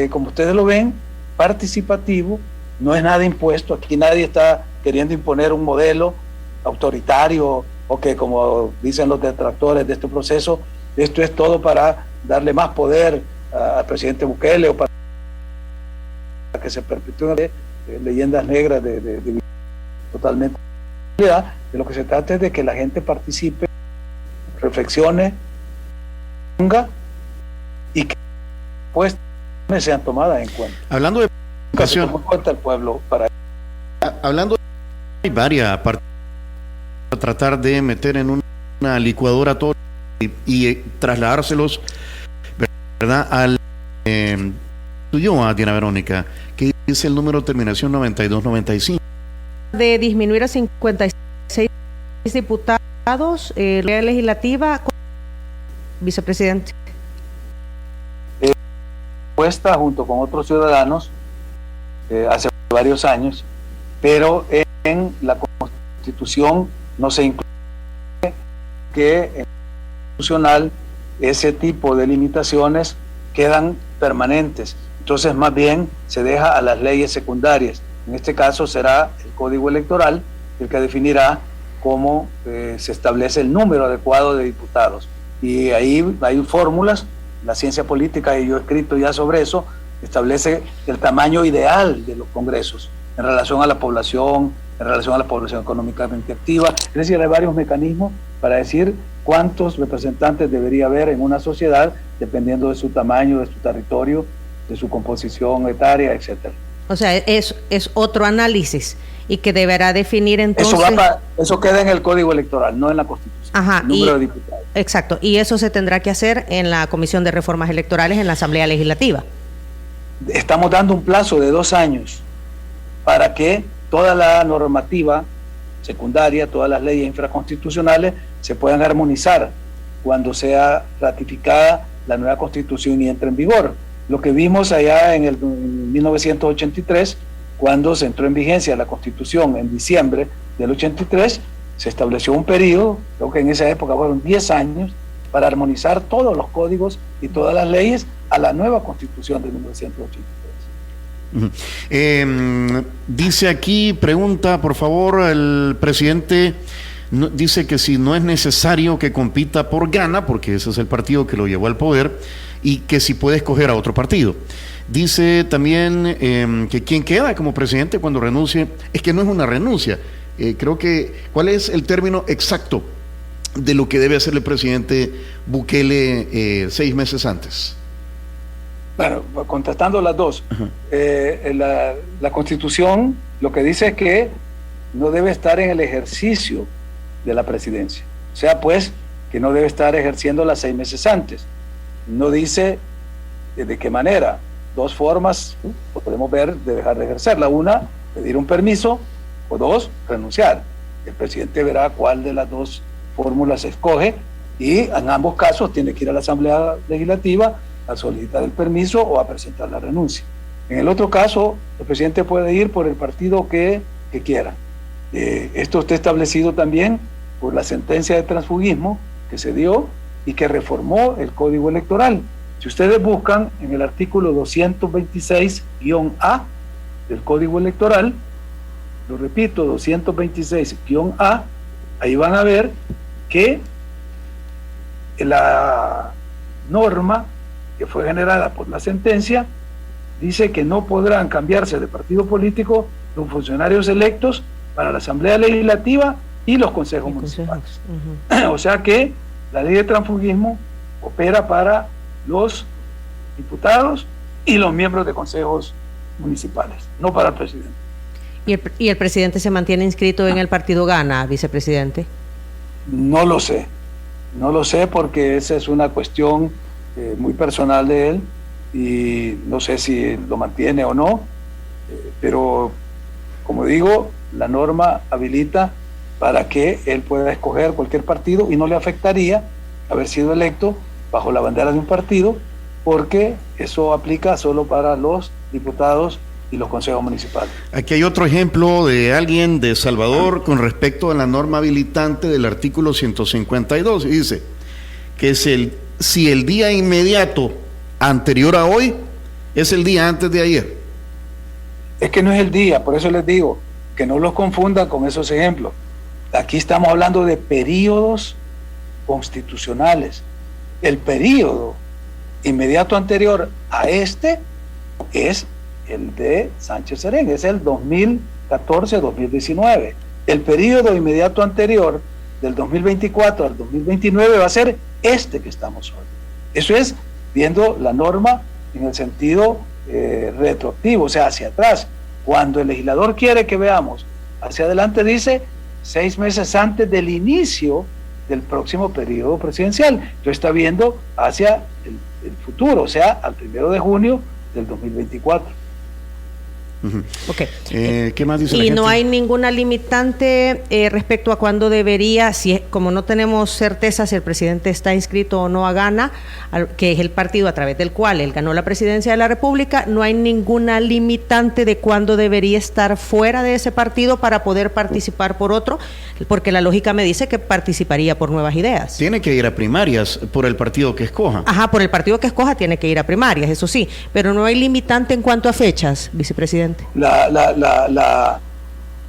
como ustedes lo ven, participativo, no es nada impuesto. Aquí nadie está queriendo imponer un modelo autoritario o que, como dicen los detractores de este proceso, esto es todo para darle más poder al presidente Bukele o para que se perpetúen leyendas negras de totalmente. De lo que se trata es de que la gente participe, reflexione, ponga y que pues sean tomadas en cuenta. Hablando de educación, en cuenta el pueblo para hablando de varias partes para tratar de meter en una licuadora todo y trasladárselos, ¿verdad?, al tuyo, a Diana Verónica, que dice el número de terminación 9295. De disminuir a 56 diputados, la legislativa, vicepresidente. Puesta junto con otros ciudadanos hace varios años, pero en la Constitución no se incluye que en la Constitucional ese tipo de limitaciones quedan permanentes. Entonces, más bien se deja a las leyes secundarias. En este caso será el Código Electoral el que definirá cómo se establece el número adecuado de diputados. Y ahí hay fórmulas, la ciencia política, y yo he escrito ya sobre eso, establece el tamaño ideal de los congresos en relación a la población, en relación a la población económicamente activa. Es decir, hay varios mecanismos para decir cuántos representantes debería haber en una sociedad dependiendo de su tamaño, de su territorio, de su composición etaria, etcétera. O sea, es otro análisis y que deberá definir entonces... Eso queda en el Código Electoral, no en la Constitución. Ajá, número de diputados. Exacto, y eso se tendrá que hacer en la Comisión de Reformas Electorales en la Asamblea Legislativa. Estamos dando un plazo de 2 años para que toda la normativa secundaria, todas las leyes infraconstitucionales se puedan armonizar cuando sea ratificada la nueva Constitución y entre en vigor. Lo que vimos allá en 1983, cuando se entró en vigencia la Constitución en diciembre del 83, se estableció un periodo, creo que en esa época fueron 10 años, para armonizar todos los códigos y todas las leyes a la nueva Constitución de 1983. Dice aquí, pregunta por favor, el presidente dice que si no es necesario que compita por Gana, porque ese es el partido que lo llevó al poder, y que si puede escoger a otro partido. Dice también que quien queda como presidente cuando renuncie, es que no es una renuncia, Creo que, ¿cuál es el término exacto de lo que debe hacer el presidente Bukele 6 meses antes? Bueno, contestando las dos, la Constitución lo que dice es que no debe estar en el ejercicio de la presidencia. O sea, pues, que no debe estar ejerciéndola 6 meses antes. No dice de qué manera. 2 formas podemos ver de dejar de ejercerla. Una, pedir un permiso, o 2, renunciar. El presidente verá cuál de las 2 fórmulas escoge y en ambos casos tiene que ir a la Asamblea Legislativa a solicitar el permiso o a presentar la renuncia. En el otro caso, el presidente puede ir por el partido que quiera. Esto está establecido también por la sentencia de transfugismo que se dio y que reformó el Código Electoral. Si ustedes buscan en el artículo 226-A del Código Electoral, lo repito, 226-A, ahí van a ver que la norma que fue generada por la sentencia dice que no podrán cambiarse de partido político los funcionarios electos para la Asamblea Legislativa y los consejos municipales. O sea que la ley de transfugismo opera para los diputados y los miembros de consejos municipales, no para el presidente. ¿Y el presidente se mantiene inscrito en el partido Gana, vicepresidente? No lo sé porque esa es una cuestión muy personal de él y no sé si lo mantiene o no, pero como digo, la norma habilita para que él pueda escoger cualquier partido y no le afectaría haber sido electo bajo la bandera de un partido, porque eso aplica solo para los diputados y los consejos municipales. Aquí hay otro ejemplo de alguien de Salvador con respecto a la norma habilitante del artículo 152. Y dice que si el día inmediato anterior a hoy es el día antes de ayer. Es que no es el día, por eso les digo que no los confundan con esos ejemplos. Aquí estamos hablando de períodos constitucionales. El período inmediato anterior a este es el de Sánchez Serén, es el 2014-2019. El período inmediato anterior del 2024 al 2029 va a ser este que estamos hoy. Eso es viendo la norma en el sentido retroactivo, o sea, hacia atrás. Cuando el legislador quiere que veamos hacia adelante, dice 6 meses antes del inicio del próximo periodo presidencial. Entonces está viendo hacia el futuro, o sea, al 1 de junio del 2024. Okay. ¿Qué más dice la gente? Y no hay ninguna limitante respecto a cuándo debería, como no tenemos certeza si el presidente está inscrito o no a Gana, que es el partido a través del cual él ganó la presidencia de la República, no hay ninguna limitante de cuándo debería estar fuera de ese partido para poder participar por otro, porque la lógica me dice que participaría por Nuevas Ideas. Tiene que ir a primarias por el partido que escoja. Ajá, por el partido que escoja tiene que ir a primarias, eso sí, pero no hay limitante en cuanto a fechas, vicepresidente. La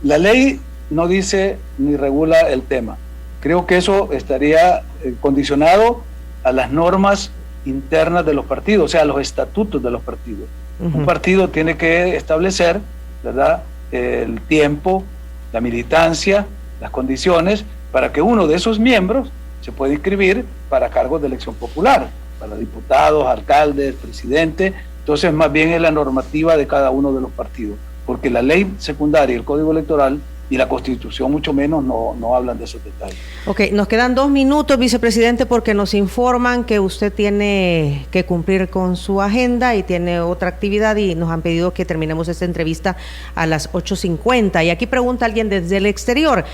ley no dice ni regula el tema. Creo que eso estaría condicionado a las normas internas de los partidos, o sea, a los estatutos de los partidos. Un partido tiene que establecer, ¿verdad?, el tiempo, la militancia, las condiciones para que uno de esos miembros se pueda inscribir para cargos de elección popular, para diputados, alcaldes, presidente. Entonces, más bien es la normativa de cada uno de los partidos, porque la ley secundaria, el Código Electoral y la Constitución mucho menos no hablan de esos detalles. Ok, nos quedan 2 minutos, vicepresidente, porque nos informan que usted tiene que cumplir con su agenda y tiene otra actividad y nos han pedido que terminemos esta entrevista a las 8:50. Y aquí pregunta alguien desde el exterior,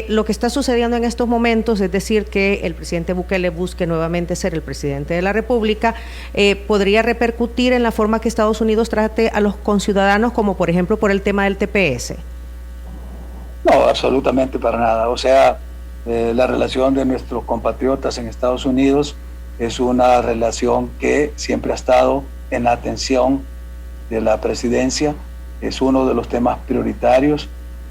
lo que está sucediendo en estos momentos, es decir, que el presidente Bukele busque nuevamente ser el presidente de la República, ¿podría repercutir en la forma que Estados Unidos trate a los conciudadanos, como por ejemplo por el tema del TPS? No, absolutamente para nada. O sea, la relación de nuestros compatriotas en Estados Unidos es una relación que siempre ha estado en la atención de la presidencia, es uno de los temas prioritarios.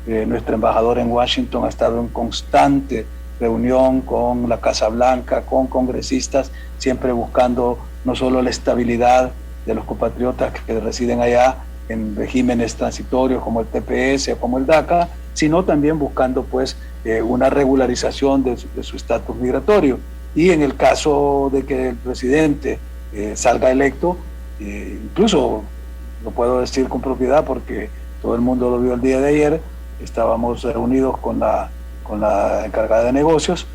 Nuestro embajador en Washington ha estado en constante reunión con la Casa Blanca, con congresistas, siempre buscando no solo la estabilidad de los compatriotas que residen allá en regímenes transitorios como el TPS o como el DACA, sino también buscando pues una regularización de su estatus migratorio. Y en el caso de que el presidente salga electo, incluso lo puedo decir con propiedad porque todo el mundo lo vio el día de ayer, estábamos reunidos con la encargada de negocios,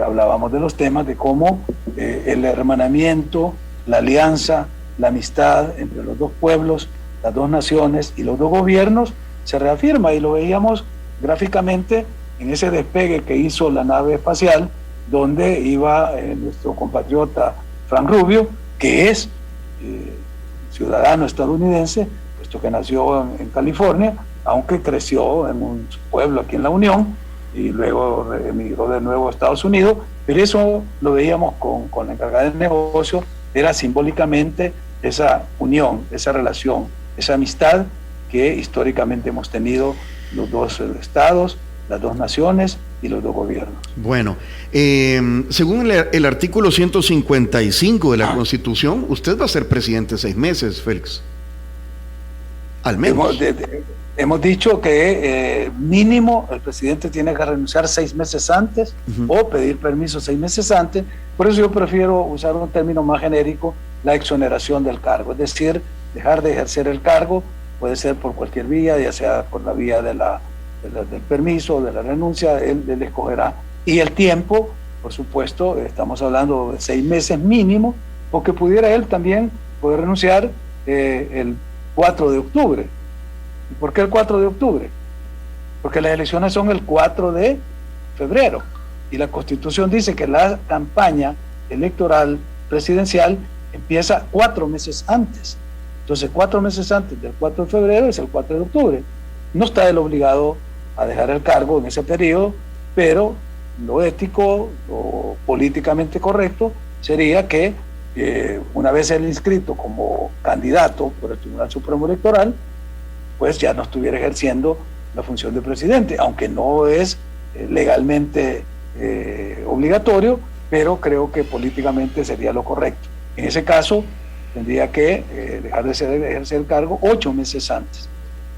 hablábamos de los temas de cómo el hermanamiento, la alianza, la amistad entre los dos pueblos, las dos naciones y los dos gobiernos se reafirma, y lo veíamos gráficamente en ese despegue que hizo la nave espacial, donde iba nuestro compatriota Frank Rubio, que es ciudadano estadounidense, puesto que nació en California, aunque creció en un pueblo aquí en la Unión y luego emigró de nuevo a Estados Unidos, pero eso lo veíamos con la encargada de negocio, era simbólicamente esa unión, esa relación, esa amistad que históricamente hemos tenido los dos estados, las dos naciones y los dos gobiernos. Bueno, según el artículo 155 de la Constitución, usted va a ser presidente 6 meses, Félix. Al menos. Hemos dicho que mínimo el presidente tiene que renunciar 6 meses antes o pedir permiso 6 meses antes. Por eso yo prefiero usar un término más genérico, la exoneración del cargo. Es decir, dejar de ejercer el cargo puede ser por cualquier vía, ya sea por la vía del permiso, de la renuncia, él escogerá. Y el tiempo, por supuesto, estamos hablando de 6 meses mínimo, o que pudiera él también poder renunciar el 4 de octubre. ¿Y por qué el 4 de octubre? Porque las elecciones son el 4 de febrero y la Constitución dice que la campaña electoral presidencial empieza 4 meses antes. Entonces 4 meses antes del 4 de febrero es el 4 de octubre. No está él obligado a dejar el cargo en ese periodo, pero lo ético, lo políticamente correcto sería que una vez él inscrito como candidato por el Tribunal Supremo Electoral, pues ya no estuviera ejerciendo la función de presidente, aunque no es legalmente obligatorio, pero creo que políticamente sería lo correcto. En ese caso, tendría que dejar de ejercer el cargo 8 meses antes,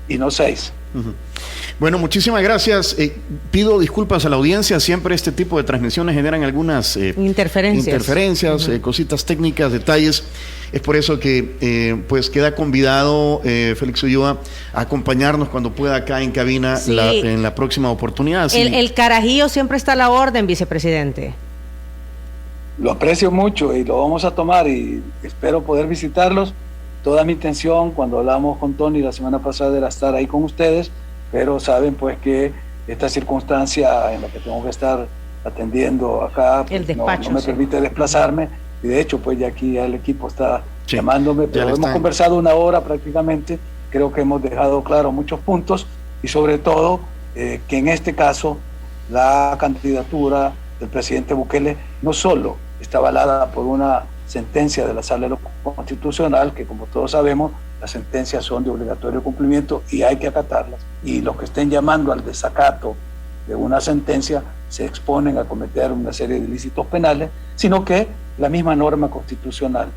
y no 6. Bueno, muchísimas gracias. Pido disculpas a la audiencia. Siempre este tipo de transmisiones generan algunas interferencias, cositas técnicas, detalles. Es por eso que pues queda convidado Félix Ulloa a acompañarnos cuando pueda acá en cabina en la próxima oportunidad. Sí. El carajillo siempre está a la orden, vicepresidente. Lo aprecio mucho y lo vamos a tomar y espero poder visitarlos. Toda mi intención cuando hablamos con Tony la semana pasada era estar ahí con ustedes, pero saben pues que esta circunstancia en la que tengo que estar atendiendo acá pues, no me permite desplazarme, y de hecho pues ya aquí el equipo está llamándome, pero hemos conversado 1 hora prácticamente. Creo que hemos dejado claro muchos puntos y sobre todo que en este caso la candidatura del presidente Bukele no solo está avalada por una sentencia de la Sala Constitucional, que como todos sabemos, las sentencias son de obligatorio cumplimiento y hay que acatarlas, y los que estén llamando al desacato de una sentencia se exponen a cometer una serie de ilícitos penales, sino que la misma norma constitucional,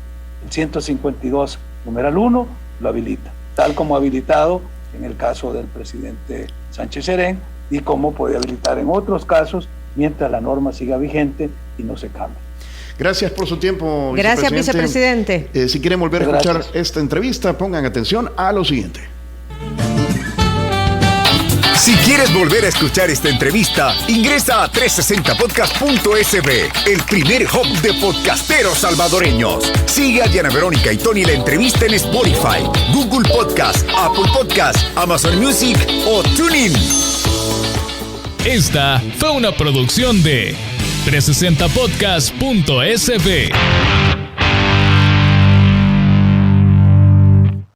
el 152, numeral 1, lo habilita, tal como habilitado en el caso del presidente Sánchez Serén y como puede habilitar en otros casos mientras la norma siga vigente y no se cambie. Gracias por su tiempo, Gracias, vicepresidente. Si quieren volver a escuchar esta entrevista, pongan atención a lo siguiente. Si quieres volver a escuchar esta entrevista, ingresa a 360podcast.sb, el primer hub de podcasteros salvadoreños. Sigue a Diana Verónica y Tony la entrevista en Spotify, Google Podcast, Apple Podcast, Amazon Music o TuneIn. Esta fue una producción de 360podcast.sb.